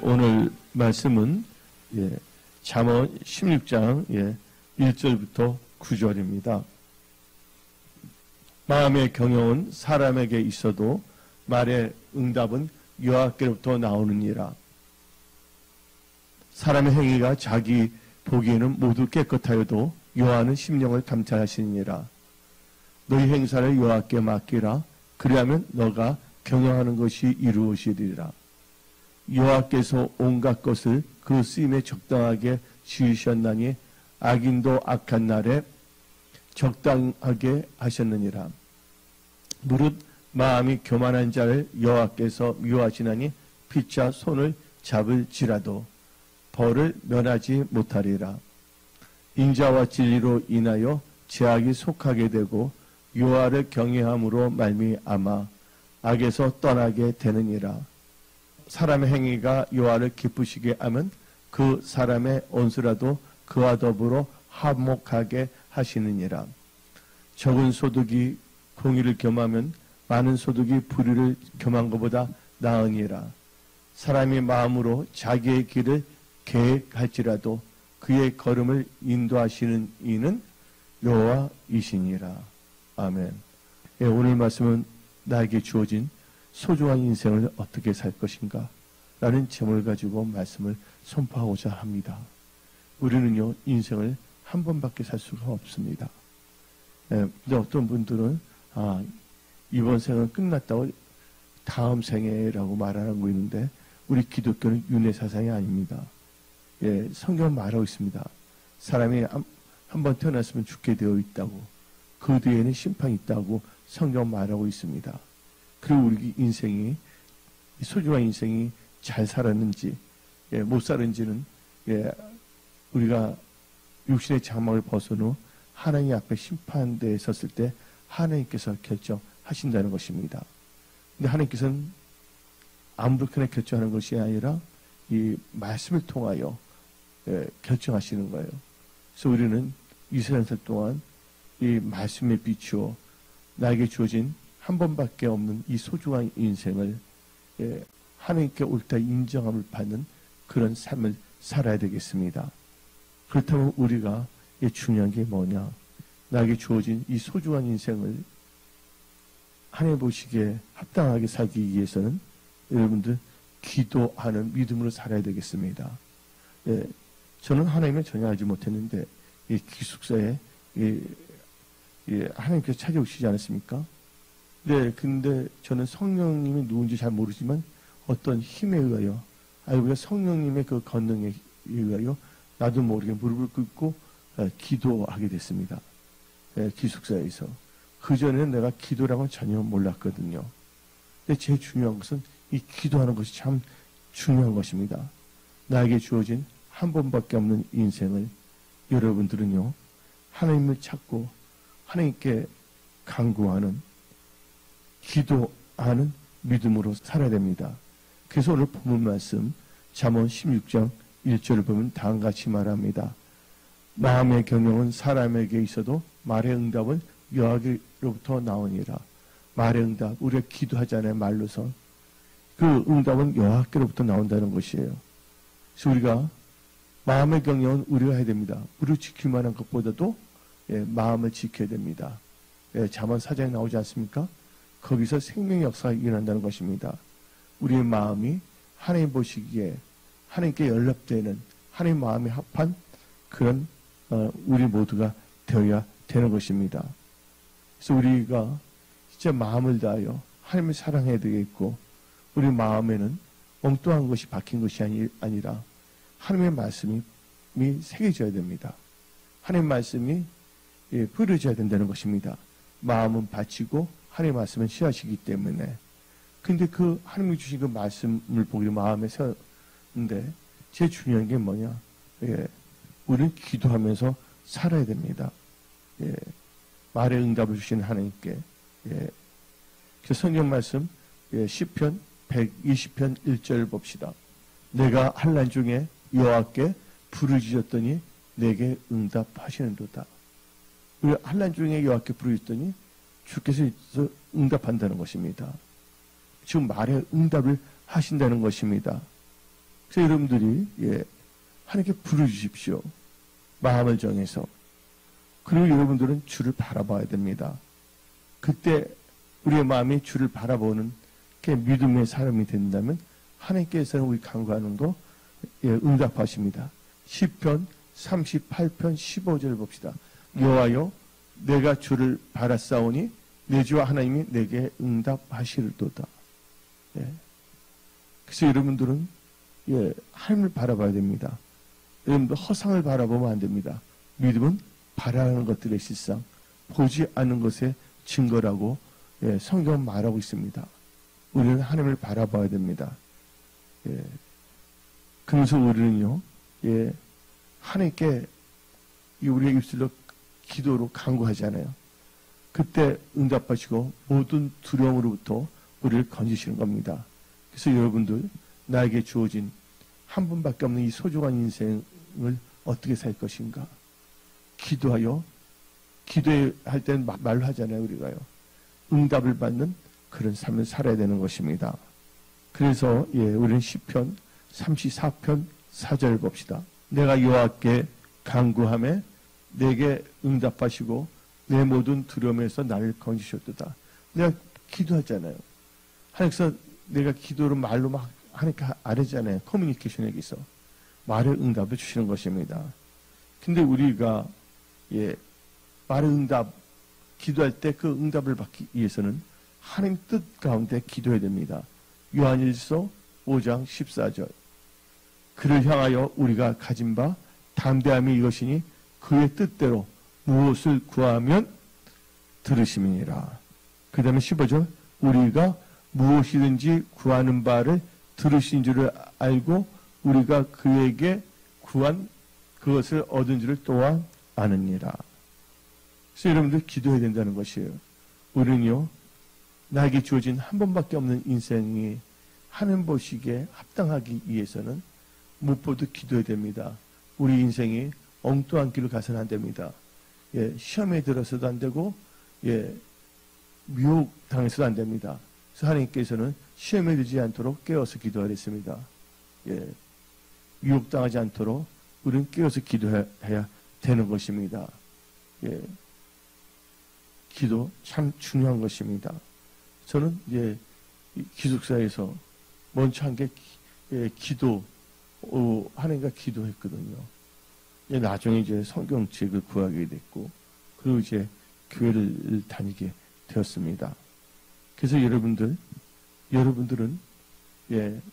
오늘 말씀은 잠언 16장 1절부터 9절입니다. 마음의 경영은 사람에게 있어도 말의 응답은 여호와께로부터 나오느니라. 사람의 행위가 자기 보기에는 모두 깨끗하여도 여호와는 심령을 감찰하시느니라. 너희 행사를 여호와께 맡기라. 그리하면 너가 경영하는 것이 이루어지리라. 여호와께서 온갖 것을 그 쓰임에 적당하게 지으셨나니 악인도 악한 날에 적당하게 하셨느니라. 무릇 마음이 교만한 자를 여호와께서 미워하시나니 피차 손을 잡을지라도 벌을 면하지 못하리라. 인자와 진리로 인하여 죄악이 속하게 되고 여호와를 경외함으로 말미암아 악에서 떠나게 되느니라. 사람의 행위가 여호와를 기쁘시게 하면 그 사람의 온수라도 그와 더불어 화목하게 하시느니라. 적은 소득이 공의를 겸하면 많은 소득이 불의를 겸한 것보다 나으니라. 사람이 마음으로 자기의 길을 계획할지라도 그의 걸음을 인도하시는 이는 여호와이시니라. 아멘. 오늘 말씀은 나에게 주어진 소중한 인생을 어떻게 살 것인가 라는 제목을 가지고 말씀을 선포하고자 합니다. 우리는요, 인생을 한 번밖에 살 수가 없습니다. 근데 어떤 분들은 이번 생은 끝났다고 다음 생애라고 말하고 있는데 우리 기독교는 윤회 사상이 아닙니다. 성경은 말하고 있습니다. 사람이 한 번 태어났으면 죽게 되어 있다고, 그 뒤에는 심판이 있다고 성경은 말하고 있습니다. 그리고 우리 인생이, 소중한 인생이 잘 살았는지 못 살았는지는 우리가 육신의 장막을 벗은 후 하나님 앞에 심판대에 섰을 때 하나님께서 결정하신다는 것입니다. 근데 하나님께서는 아무렇게나 결정하는 것이 아니라 이 말씀을 통하여 결정하시는 거예요. 그래서 우리는 이 세상 동안 이 말씀에 비추어 나에게 주어진 한 번밖에 없는 이 소중한 인생을 하나님께 옳다 인정함을 받는 그런 삶을 살아야 되겠습니다. 그렇다면 우리가 중요한 게 뭐냐? 나에게 주어진 이 소중한 인생을 하나님 보시기에 합당하게 살기 위해서는 여러분들 기도하는 믿음으로 살아야 되겠습니다. 저는 하나님을 전혀 알지 못했는데 이 기숙사에 하나님께서 찾아오시지 않았습니까? 네, 근데 저는 성령님이 누군지 잘 모르지만 어떤 힘에 의하여, 우리가 성령님의 그 권능에 의하여 나도 모르게 무릎을 꿇고 기도하게 됐습니다. 기숙사에서. 그전에는 내가 기도라고는 전혀 몰랐거든요. 근데 제일 중요한 것은 이 기도하는 것이 참 중요한 것입니다. 나에게 주어진 한 번밖에 없는 인생을 여러분들은요, 하나님을 찾고 하나님께 간구하는, 기도하는 믿음으로 살아야 됩니다. 그래서 오늘 본문 말씀 잠언 16장 1절을 보면 다음과 같이 말합니다. 마음의 경영은 사람에게 있어도 말의 응답은 여호와께로부터 나오니라. 말의 응답, 우리가 기도하잖아요, 말로서. 그 응답은 여호와께로부터 나온다는 것이에요. 그래서 우리가 마음의 경영은 우리가 해야 됩니다. 우리 지킬 만한 것보다도 마음을 지켜야 됩니다. 잠언 4장에 나오지 않습니까? 거기서 생명의 역사가 일어난다는 것입니다. 우리의 마음이 하나님 보시기에 하나님께 연락되는, 하나님 마음에 합한 그런 우리 모두가 되어야 되는 것입니다. 그래서 우리가 진짜 마음을 다하여 하나님을 사랑해야 되겠고, 우리 마음에는 엉뚱한 것이 박힌 것이 아니라 하나님의 말씀이 새겨져야 됩니다. 하나님의 말씀이 뿌려져야 된다는 것입니다. 마음은 바치고 하나님의 말씀은 씨앗이기 때문에. 근데 그 하나님이 주신 그 말씀을 보기로 마음에 세웠는데 제일 중요한 게 뭐냐? 우리는 기도하면서 살아야 됩니다. 말의 응답을 주신 하나님께. 그 성경 말씀 시편 120편 1절 봅시다. 내가 환난 중에 여호와께 부르짖었더니 내게 응답하시는도다. 우리 환난 중에 여호와께 부르짖었더니 주께서 응답한다는 것입니다. 지금 말에 응답을 하신다는 것입니다. 그래서 여러분들이 하나님께 부르주십시오. 마음을 정해서. 그리고 여러분들은 주를 바라봐야 됩니다. 그때 우리의 마음이 주를 바라보는 게 믿음의 사람이 된다면 하나님께서는 우리 간구하는 거 응답하십니다. 시편 38편 15절 봅시다. 여호와여 내가 주를 바라싸우니 내 주와 하나님이 내게 응답하시리로다. 그래서 여러분들은 하나님을 바라봐야 됩니다. 여러분들 허상을 바라보면 안 됩니다. 믿음은 바라는 것들의 실상, 보지 않는 것의 증거라고 성경은 말하고 있습니다. 우리는 하나님을 바라봐야 됩니다. 그러면서 우리는요, 하나님께 우리의 입술로 기도로 간구하잖아요. 그때 응답하시고 모든 두려움으로부터 우리를 건지시는 겁니다. 그래서 여러분들 나에게 주어진 한 번밖에 없는 이 소중한 인생을 어떻게 살 것인가? 기도하여 기도할 때는 말로 하잖아요. 우리가요. 응답을 받는 그런 삶을 살아야 되는 것입니다. 그래서 우리는 시편 34편 4절 봅시다. 내가 여호와께 간구하매 내게 응답하시고 내 모든 두려움에서 나를 건지셨도다. 내가 기도하잖아요. 하나님께서 내가 기도로 말로 막 하나님께 아뢰잖아요. 커뮤니케이션에 있어 말의 응답을 주시는 것입니다. 근데 우리가 말의 응답 기도할 때 그 응답을 받기 위해서는 하나님 뜻 가운데 기도해야 됩니다. 요한일서 5장 14절 그를 향하여 우리가 가진 바 담대함이 이것이니 그의 뜻대로 무엇을 구하면 들으심이니라. 그 다음에 15절 우리가 무엇이든지 구하는 바를 들으신 줄을 알고 우리가 그에게 구한 그것을 얻은 줄을 또한 아느니라. 그래서 여러분들 기도해야 된다는 것이에요. 우리는요, 나에게 주어진 한 번밖에 없는 인생이 하나님 보시기에 합당하기 위해서는 무엇보다 기도해야 됩니다. 우리 인생이 엉뚱한 길을 가서는 안 됩니다. 시험에 들어서도 안 되고, 미혹당해서도 안 됩니다. 그래서 하나님께서는 시험에 들지 않도록 깨어서 기도하랬습니다. 미혹당하지 않도록 우리는 깨어서 기도해야 되는 것입니다. 기도 참 중요한 것입니다. 저는 기숙사에서 먼저 한 게 기도, 하나님과 기도했거든요. 나중에 이제 성경책을 구하게 됐고, 그리고 이제 교회를 다니게 되었습니다. 그래서 여러분들은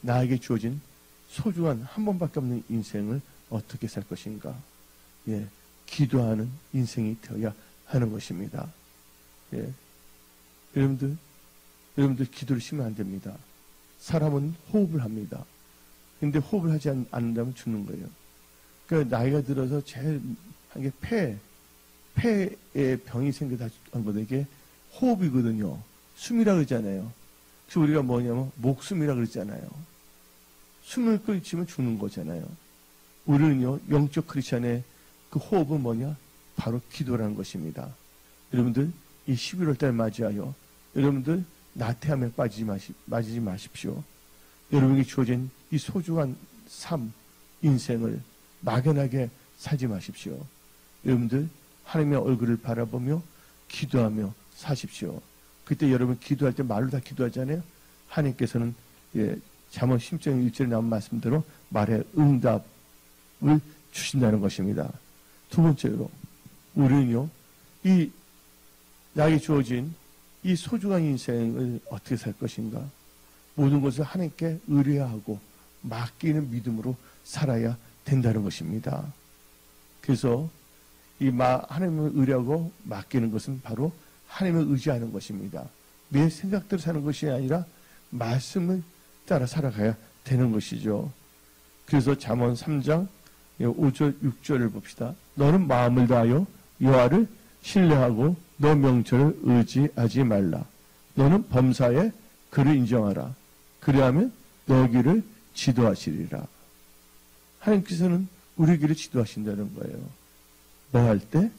나에게 주어진 소중한 한 번밖에 없는 인생을 어떻게 살 것인가? 기도하는 인생이 되어야 하는 것입니다. 여러분들 기도를 쉬면 안 됩니다. 사람은 호흡을 합니다. 근데 호흡을 하지 않는다면 죽는 거예요. 그러니까 나이가 들어서 제일 한 게 폐에 병이 생겨서 한 거는 이게 호흡이거든요. 숨이라 그러잖아요. 그래서 우리가 뭐냐면 목숨이라 그러잖아요. 숨을 끊치면 죽는 거잖아요. 우리는요, 영적 크리스찬의 그 호흡은 뭐냐? 바로 기도라는 것입니다. 여러분들, 이 11월 달 맞이하여 여러분들 나태함에 빠지지 마십시오. 여러분에게 주어진 이 소중한 삶, 인생을 막연하게 살지 마십시오. 여러분들 하나님의 얼굴을 바라보며 기도하며 사십시오. 그때 여러분 기도할 때 말로 다 기도하잖아요. 하나님께서는 잠언 10장 1절에 나온 말씀대로 말의 응답을 주신다는 것입니다. 두 번째로 우리는요, 이 나에게 주어진 이 소중한 인생을 어떻게 살 것인가? 모든 것을 하나님께 의뢰하고 맡기는 믿음으로 살아야 된다는 것입니다. 그래서 이 하나님을 의뢰하고 맡기는 것은 바로 하나님을 의지하는 것입니다. 내 생각대로 사는 것이 아니라 말씀을 따라 살아가야 되는 것이죠. 그래서 잠언 3장 5절 6절을 봅시다. 너는 마음을 다하여 여호와를 신뢰하고 너 명철을 의지하지 말라. 너는 범사에 그를 인정하라. 그리하면 너 길을 지도하시리라. 하나님께서는 우리 길을 지도하신다는 거예요. 뭐 할 때?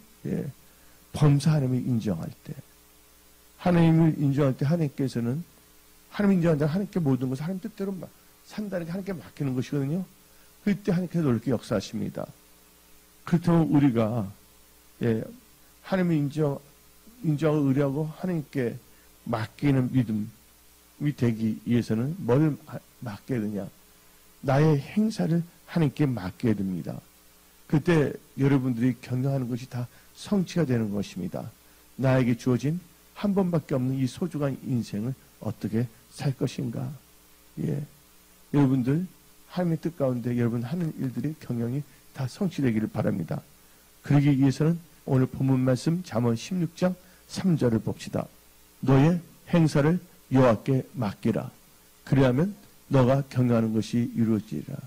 범사 하나님을 인정할 때. 하나님을 인정할 때 하나님께서는 하나님 인정한다. 하나님께 모든 것을 하나님 뜻대로 산다는 게 하나님께 맡기는 것이거든요. 그때 하나님께서 놀랍게 역사하십니다. 그렇다면 우리가 하나님의 인정하고 의뢰하고 하나님께 맡기는 믿음이 되기 위해서는 뭘 맡겨야 되냐? 나의 행사를 하나님께 맡겨야 됩니다. 그때 여러분들이 경영하는 것이 다 성취가 되는 것입니다. 나에게 주어진 한 번밖에 없는 이 소중한 인생을 어떻게 살 것인가? 여러분들 하나님의 뜻 가운데 여러분 하는 일들이 경영이 다 성취되기를 바랍니다. 그러기 위해서는 오늘 본문 말씀 잠언 16장 3절을 봅시다. 너의 행사를 여호와께 맡기라. 그리하면 너가 경영하는 것이 이루어지리라.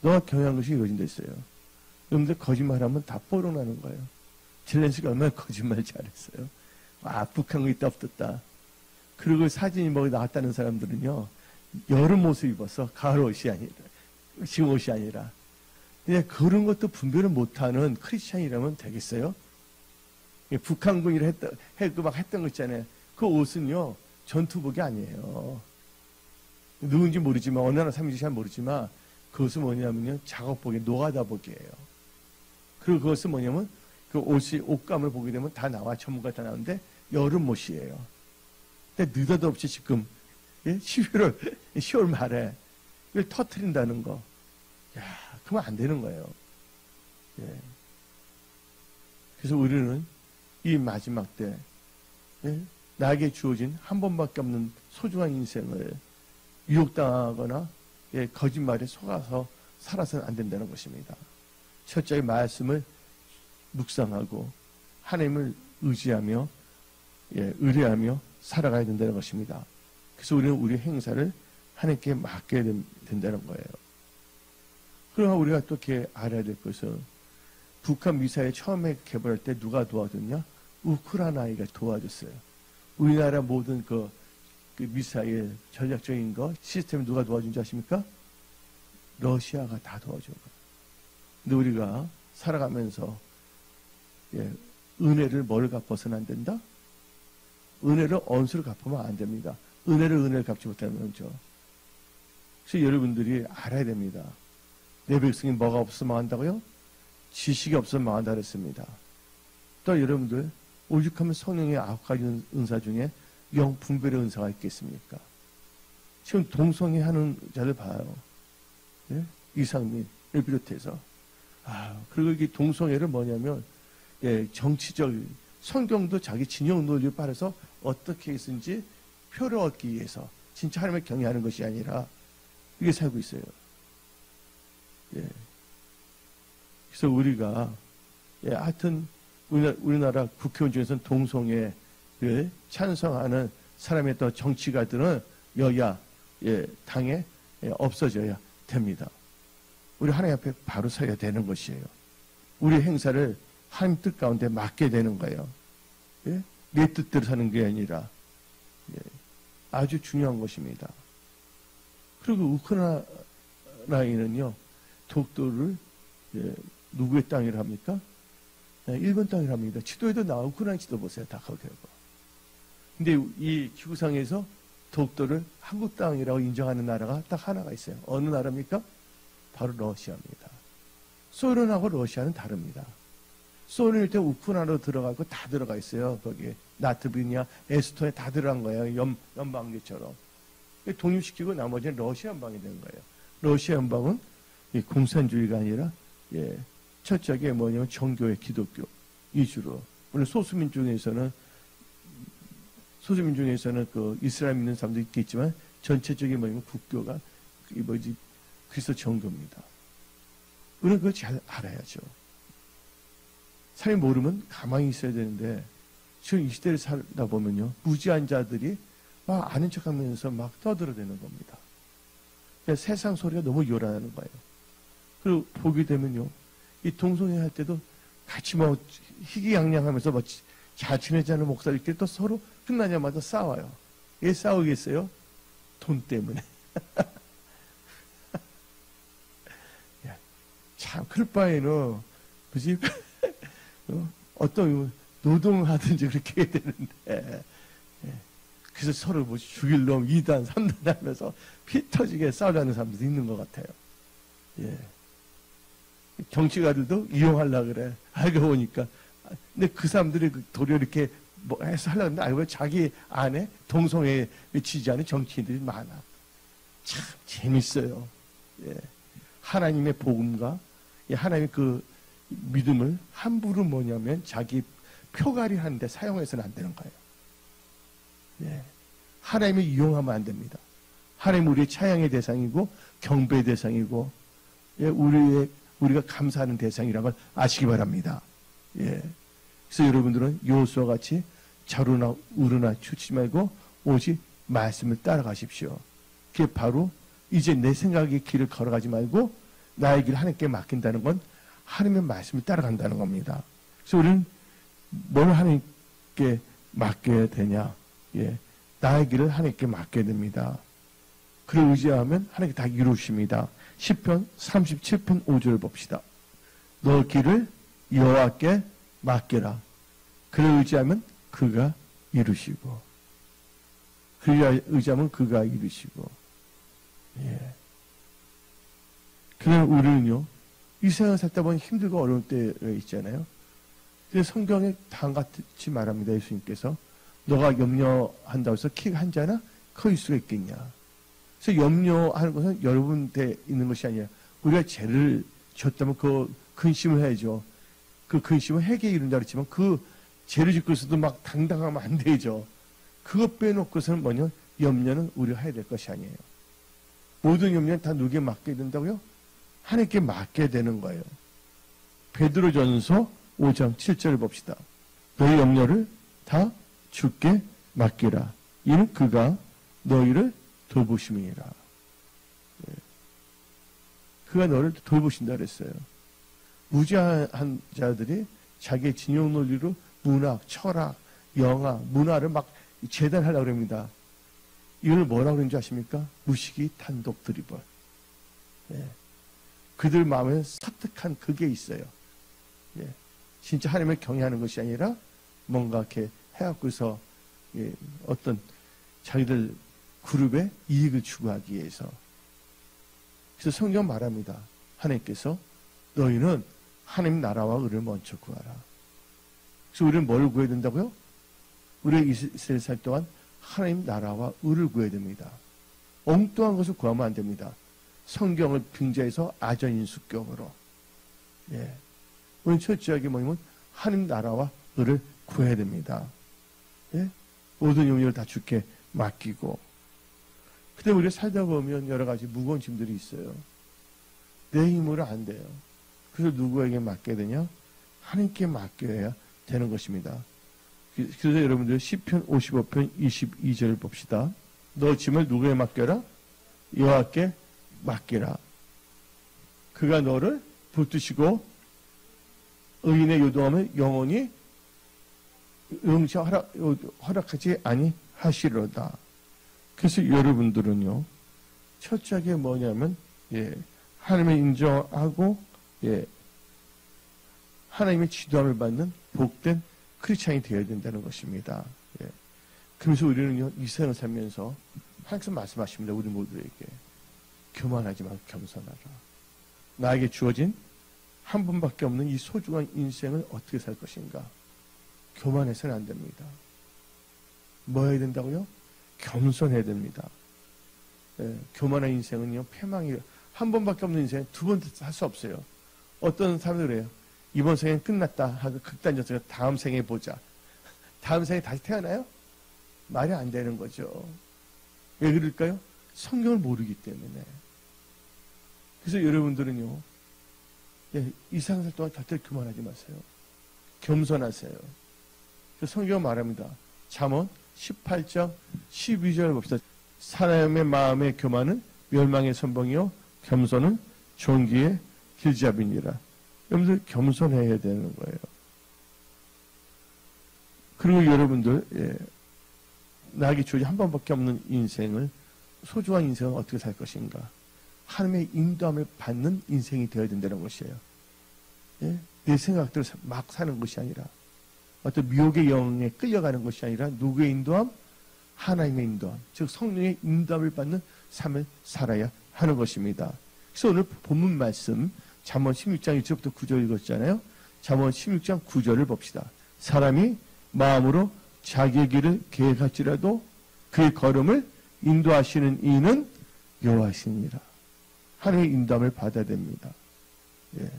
너가 경영하는 것이 이루어진다 했어요. 여러분들 거짓말하면 다 뽀록나는 거예요. 젤렌스키가 얼마나 거짓말 잘했어요. 북한이 있다 없었다. 그리고 사진이 뭐 나왔다는 사람들은요, 여름 옷을 입어서 가을 옷이 아니라, 지금 옷이 아니라. 그냥 그런 것도 분별을 못하는 크리스찬이라면 되겠어요? 북한군이라 막 했던 거 있잖아요. 그 옷은요, 전투복이 아니에요. 누군지 모르지만, 어느 나라 사람인지 잘 모르지만, 그것은 뭐냐면요, 작업복이 노가다복이에요. 그리고 그것은 뭐냐면, 그 옷이, 옷감을 보게 되면 다 나와, 전문가 다 나오는데, 여름 옷이에요. 근데 느닷없이 지금, 10월 말에, 이걸 터트린다는 거. 야, 그러면 안 되는 거예요. 그래서 우리는 이 마지막 때, 나에게 주어진 한 번밖에 없는 소중한 인생을 유혹당하거나 거짓말에 속아서 살아서는 안 된다는 것입니다. 철저히 말씀을 묵상하고 하나님을 의지하며 의뢰하며 살아가야 된다는 것입니다. 그래서 우리는 우리 행사를 하나님께 맡겨야 된다는 거예요. 그러나 우리가 또 이렇게 알아야 될 것은 북한 미사일 처음에 개발할 때 누가 도와줬냐? 우크라이나가 도와줬어요. 우리나라 모든 그 미사일 전략적인 거 시스템 누가 도와준지 아십니까? 러시아가 다 도와준 거예요. 근데 우리가 살아가면서 은혜를 뭘 갚아서는 안 된다? 은혜를 언수를 갚으면 안 됩니다. 은혜를 갚지 못하는 거죠. 그래서 여러분들이 알아야 됩니다. 내 백성이 뭐가 없으면 망한다고요? 지식이 없으면 망한다 그랬습니다. 또 여러분들 오죽하면 성령의 9가지 은사 중에 영분별의 은사가 있겠습니까? 지금 동성애 하는 자들 봐요. 이상민을 비롯해서. 그리고 이 동성애를 뭐냐면 정치적 성경도 자기 진영 논리를 따라서 어떻게 했는지 표를 얻기 위해서 진짜 하나님을 경외하는 것이 아니라 이게 살고 있어요. 그래서 우리가 하여튼 우리나라 국회의원 중에서는 동성애를 찬성하는 사람의 또 정치가들은 여야 당에 없어져야 됩니다. 우리 하나님 앞에 바로 서야 되는 것이에요. 우리 행사를 하나님 뜻 가운데 맡게 되는 거예요. 내 뜻대로 사는 게 아니라 아주 중요한 것입니다. 그리고 우크라이나는요, 독도를 누구의 땅이라 합니까? 일본 땅이라 합니다. 지도에도 나와 우크라이나 지도 보세요. 다 거기에. 근데 이 지구상에서 독도를 한국 땅이라고 인정하는 나라가 딱 하나가 있어요. 어느 나라입니까? 바로 러시아입니다. 소련하고 러시아는 다릅니다. 소련일 때 우크라이나로 들어가고 다 들어가 있어요. 거기에 라트비아, 에스토니아 다 들어간 거예요. 연방제처럼. 독립시키고 나머지는 러시아 연방이 된 거예요. 러시아 연방은 공산주의가 아니라 철저하게 뭐냐면 정교의 기독교 위주로. 물론 소수민 중에서는 그 이스라엘 믿는 사람도 있겠지만 전체적인 뭐냐면 국교가 그리스도 정교입니다. 우리는 그걸 잘 알아야죠. 사람이 모르면 가만히 있어야 되는데 지금 이 시대를 살다 보면요, 무지한 자들이 막 아는 척하면서 막 떠들어대는 겁니다. 세상 소리가 너무 요란하는 거예요. 그리고 보게 되면요, 이 동성애 할 때도 같이 뭐 희귀양양하면서 뭐 잘 지내자는 목사들끼리 또 서로 끝나자마자 싸워요. 왜 싸우겠어요? 돈 때문에. 참, 클 바에는, 그지? 어떤 노동하든지 그렇게 해야 되는데, 그래서 서로 뭐 죽일 놈 2단, 3단 하면서 피 터지게 싸우려는 사람들도 있는 것 같아요. 예. 정치가들도 이용하려고 그래. 알고 보니까. 근데 그 사람들이 도리어 이렇게 뭐 해서 하려고 하는데, 알고 보면 자기 안에 동성애에 지지하는 정치인들이 많아. 참 재밌어요. 예. 하나님의 복음과 하나님의 그 믿음을 함부로 뭐냐면 자기 표가리 하는데 사용해서는 안 되는 거예요. 예. 하나님을 이용하면 안 됩니다. 하나님 우리의 찬양의 대상이고 경배의 대상이고, 예, 우리가 감사하는 대상이라는 걸 아시기 바랍니다. 예. 그래서 여러분들은 여호수아와 같이 좌로나 우로나 추치 말고 오직 말씀을 따라가십시오. 그게 바로 이제 내 생각의 길을 걸어가지 말고 나의 길을 하나님께 맡긴다는 건 하나님의 말씀을 따라간다는 겁니다. 그래서 우리는 뭘 하나님께 맡겨야 되냐? 예, 나의 길을 하나님께 맡겨야 됩니다. 그를 의지하면 하나님께 다 이루십니다. 시편 37편 5절을 봅시다. 너 길을 여호와께 맡겨라. 그를 의지하면 그가 이루시고, 그를 의지하면 그가 이루시고. 예. 그러나 우리는요, 이 세상을 살다 보면 힘들고 어려운 때가 있잖아요. 그래서 성경에 다음같이 말합니다. 예수님께서 너가 염려한다고 해서 키가 한 자나 커질 수가 있겠냐. 그래서 염려하는 것은 여러분한테 있는 것이 아니라 우리가 죄를 졌다면 그 근심을 해야죠. 그 근심은 회개에 이른다 그랬지만 그 죄를 짓고 있어도 막 당당하면 안 되죠. 그거 빼놓고서는 뭐냐, 염려는 우리가 해야 될 것이 아니에요. 모든 염려는 다 누구에게 맡겨야 된다고요? 하나님께 맡겨야 되는 거예요. 베드로전서 5장 7절을 봅시다. 너희 염려를 다 주께 맡기라. 이는 그가 너희를 돌보심이니라. 예. 그가 너를 돌보신다 그랬어요. 무지한 자들이 자기의 진영 논리로 문학, 철학, 영화, 문화를 막 재단하려고 합니다. 이걸 뭐라고 그러는지 아십니까? 무식이 단독 드리블. 예. 그들 마음에 사특한 그게 있어요. 예. 진짜 하나님을 경외하는 것이 아니라 뭔가 이렇게 해갖고서, 예, 어떤 자기들 그룹의 이익을 추구하기 위해서. 그래서 성경 말합니다. 하나님께서 너희는 하나님 나라와 의를 먼저 구하라. 그래서 우리는 뭘 구해야 된다고요? 우리가 이스라엘 살 동안 하나님 나라와 의를 구해야 됩니다. 엉뚱한 것을 구하면 안 됩니다. 성경을 빙자해서 아전인수격으로. 예. 오늘 철저하게 뭐냐면 하나님 나라와 의를 구해야 됩니다. 예? 모든 염려를 다 주께 맡기고. 근데 우리가 살다 보면 여러 가지 무거운 짐들이 있어요. 내 힘으로 안 돼요. 그래서 누구에게 맡겨야 되냐? 하나님께 맡겨야 되는 것입니다. 그래서 여러분들 시편 55편 22절 봅시다. 너 짐을 누구에게 맡겨라? 여호와께 맡기라. 그가 너를 붙드시고 의인의 요동함을 영원히 용치 허락하지 아니하시리로다. 그래서 여러분들은요, 철저하게 뭐냐면, 예, 하나님을 인정하고, 예, 하나님의 지도함을 받는 복된 크리스찬이 되어야 된다는 것입니다. 예. 그래서 우리는요, 이 세상을 살면서 하나님께서 말씀하십니다. 우리 모두에게 교만하지 말고 겸손하라. 나에게 주어진 한 번밖에 없는 이 소중한 인생을 어떻게 살 것인가? 교만해서는 안 됩니다. 뭐 해야 된다고요? 겸손해야 됩니다. 예, 교만한 인생은요, 패망이에요. 한 번밖에 없는 인생, 두 번 할 수 없어요. 어떤 사람들 그래요. 이번 생엔 끝났다 하고 극단적으로 다음 생에 보자. 다음 생에 다시 태어나요? 말이 안 되는 거죠. 왜 그럴까요? 성경을 모르기 때문에. 그래서 여러분들은요, 예, 이 세상 동안 절대 교만하지 마세요. 겸손하세요. 그래서 성경은 말합니다. 잠언 18장 12절 봅시다. 사람의 마음의 교만은 멸망의 선봉이요 겸손은 존귀의 길잡이니라. 여러분들 겸손해야 되는 거예요. 그리고 여러분들, 예, 나에게 주어진 한 번밖에 없는 인생을, 소중한 인생을 어떻게 살 것인가? 하나님의 인도함을 받는 인생이 되어야 된다는 것이에요. 예? 내 생각대로 막 사는 것이 아니라, 어떤 미혹의 영에 끌려가는 것이 아니라 누구의 인도함? 하나님의 인도함, 즉 성령의 인도함을 받는 삶을 살아야 하는 것입니다. 그래서 오늘 본문 말씀 잠언 16장 1절부터 9절 읽었잖아요. 잠언 16장 9절을 봅시다. 사람이 마음으로 자기의 길을 계획할지라도 그의 걸음을 인도하시는 이는 여호와시니라. 하나님의 인도함을 받아야 됩니다. 예.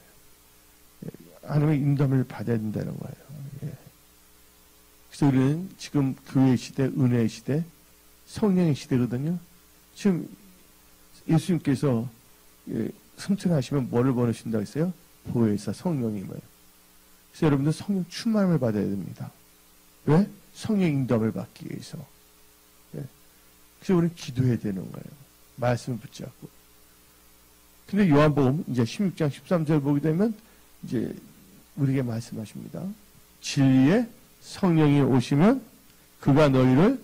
하나님의 인도함을 받아야 된다는 거예요. 예. 그래서 우리는 지금 교회의 시대, 은혜의 시대, 성령의 시대거든요. 지금 예수님께서 승천하시면 뭐를 보내신다고 했어요? 보혜사 성령님을. 그래서 여러분들 성령 충만함을 받아야 됩니다. 왜? 성령 인도함을 받기 위해서. 예. 그래서 우리는 기도해야 되는 거예요. 말씀을 붙잡고. 근데 요한복음 이제 16장 13절 보게 되면 이제 우리에게 말씀하십니다. 진리의 성령이 오시면 그가 너희를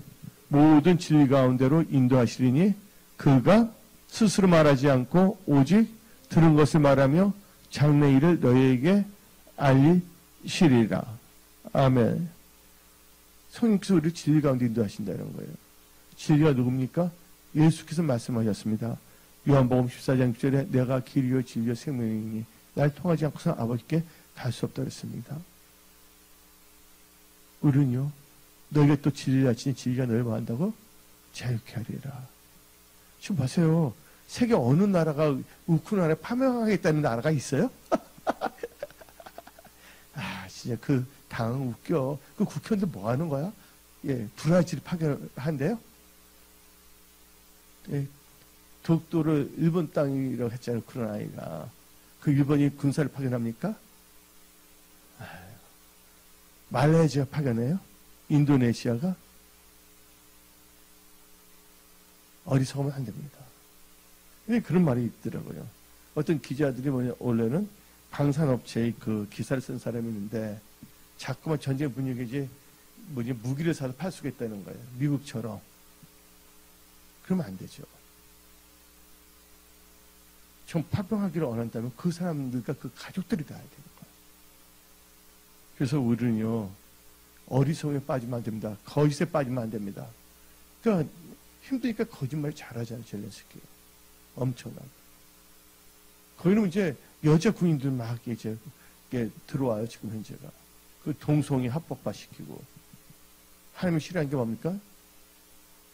모든 진리 가운데로 인도하시리니 그가 스스로 말하지 않고 오직 들은 것을 말하며 장래일을 너희에게 알리시리라. 아멘. 성령께서 우리를 진리 가운데 인도하신다는 거예요. 진리가 누굽니까? 예수께서 말씀하셨습니다. 요한복음 14장 6절에 내가 길이요 진리요 생명이니 날 통하지 않고서 아버지께 갈 수 없다 그랬습니다. 우리는요, 너희가 또 진리를 알지니 진리가 너희를 뭐 한다고? 자유케 하리라. 지금 보세요. 세계 어느 나라가 우크라이나에 파병하겠다는 나라가 있어요? 아, 진짜 그 당은 웃겨. 그 국회의원들 뭐 하는 거야? 예, 브라질 파견한대요? 예, 독도를 일본 땅이라고 했잖아요, 우크라이나가. 그 일본이 군사를 파견합니까? 말레이시아 파견해요? 인도네시아가? 어리석으면 안 됩니다. 그런 말이 있더라고요. 어떤 기자들이 원래는 방산업체의 그 기사를 쓴 사람이 있는데 자꾸만 전쟁 분위기지 무기를 사서 팔 수가 있다는 거예요. 미국처럼. 그러면 안 되죠. 좀 파병하기를 원한다면 그 사람들과 그 가족들이 가야 되는 거예요. 그래서 우리는요, 어리석음에 빠지면 안 됩니다. 거짓에 빠지면 안 됩니다. 그러니까 힘드니까 거짓말 잘하잖아요, 젤렌스키. 엄청나게. 거기는 이제 여자 군인들 막 이제 들어와요, 지금 현재가. 그 동성애 합법화 시키고. 하나님이 싫어하는 게 뭡니까?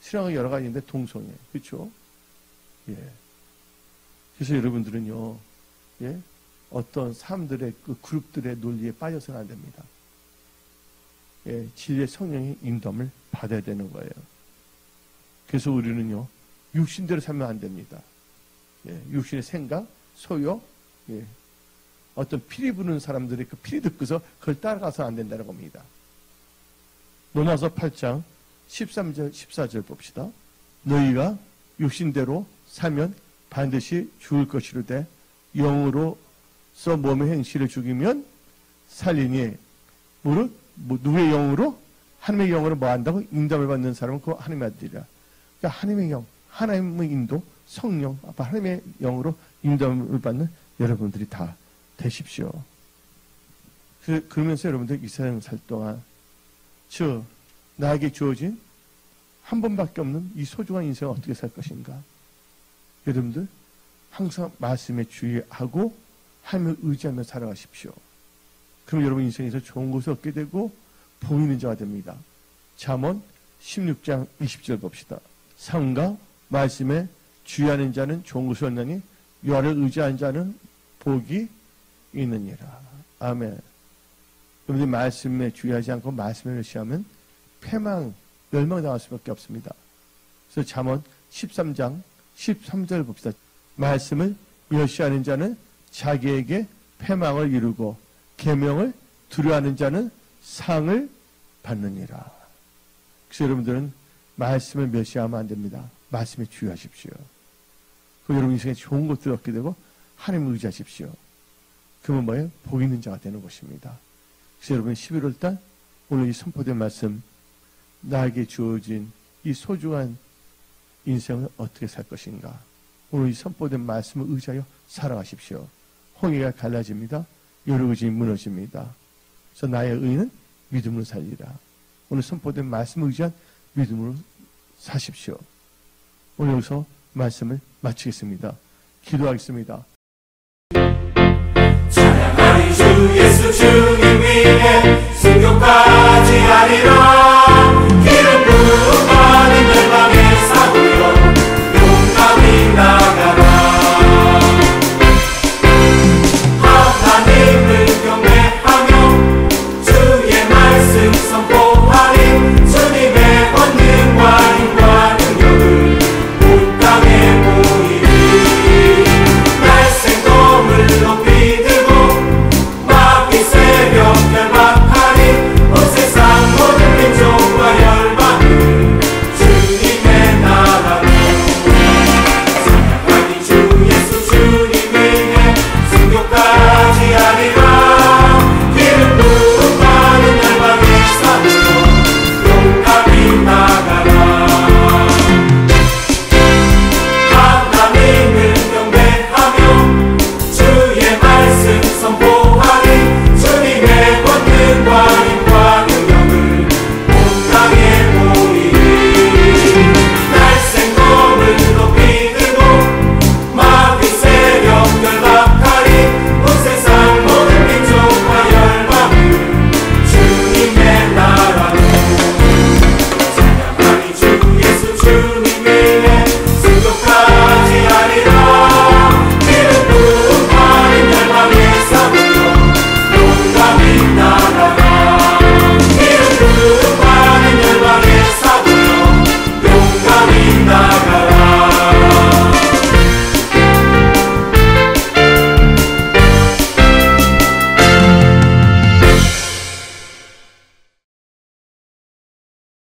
싫어하는 게 여러 가지 있는데 동성애. 그렇죠? 예. 그래서 여러분들은요, 예? 어떤 사람들의 그 그룹들의 논리에 빠져서는 안 됩니다. 예, 진리의 성령의 인도함을 받아야 되는 거예요. 그래서 우리는요, 육신대로 살면 안 됩니다. 예, 육신의 생각, 소욕, 예, 어떤 피리 부는 사람들의 그 피리 듣고서 그걸 따라가서 안 된다는 겁니다. 로마서 8장 13절, 14절 봅시다. 너희가 육신대로 살면 반드시 죽을 것이로되 영으로서 몸의 행실을 죽이면 살리니 무릇 누구의 영으로? 하나님의 영으로 뭐 한다고? 인도함을 받는 사람은 그 하나님의 아들이라. 그러니까 하나님의 영, 하나님의 인도, 성령, 아빠 하나님의 영으로 인도함을 받는 여러분들이 다 되십시오. 그러면서 여러분들 이 세상 살 동안 즉 나에게 주어진 한 번밖에 없는 이 소중한 인생을 어떻게 살 것인가? 여러분들 항상 말씀에 주의하고 하나님을 의지하며 살아가십시오. 그럼 여러분 인생에서 좋은 것을 얻게 되고 보이는 자가 됩니다. 잠언 16장 20절 봅시다. 상과 말씀에 주의하는 자는 좋은 것을 얻나니 여호와를 의지하는 자는 복이 있느니라. 아멘. 여러분들 말씀에 주의하지 않고 말씀을 멸시하면 패망, 멸망당할 수밖에 없습니다. 그래서 잠언 13장 13절 봅시다. 말씀을 멸시하는 자는 자기에게 패망을 이루고 계명을 두려워하는 자는 상을 받느니라. 그래서 여러분들은 말씀을 멸시하면 안 됩니다. 말씀에 주의하십시오. 그 여러분 인생에 좋은 것들을 얻게 되고 하나님을 의지하십시오. 그러면 뭐예요? 복 있는 자가 되는 것입니다. 그래서 여러분 11월달 오늘 이 선포된 말씀 나에게 주어진 이 소중한 인생을 어떻게 살 것인가? 오늘 이 선포된 말씀을 의지하여 살아가십시오. 홍해가 갈라집니다. 여러 의지 무너집니다. 그래서 나의 의는 믿음으로 살리라. 오늘 선포된 말씀을 의지한 믿음으로 사십시오. 오늘 여기서 말씀을 마치겠습니다. 기도하겠습니다. 찬양하리 주 예수 주님 위에 순교까지 하리라. 기름 부은 열방에 사고요 용감히 나가라. 하나님을 경배하며 주의 말씀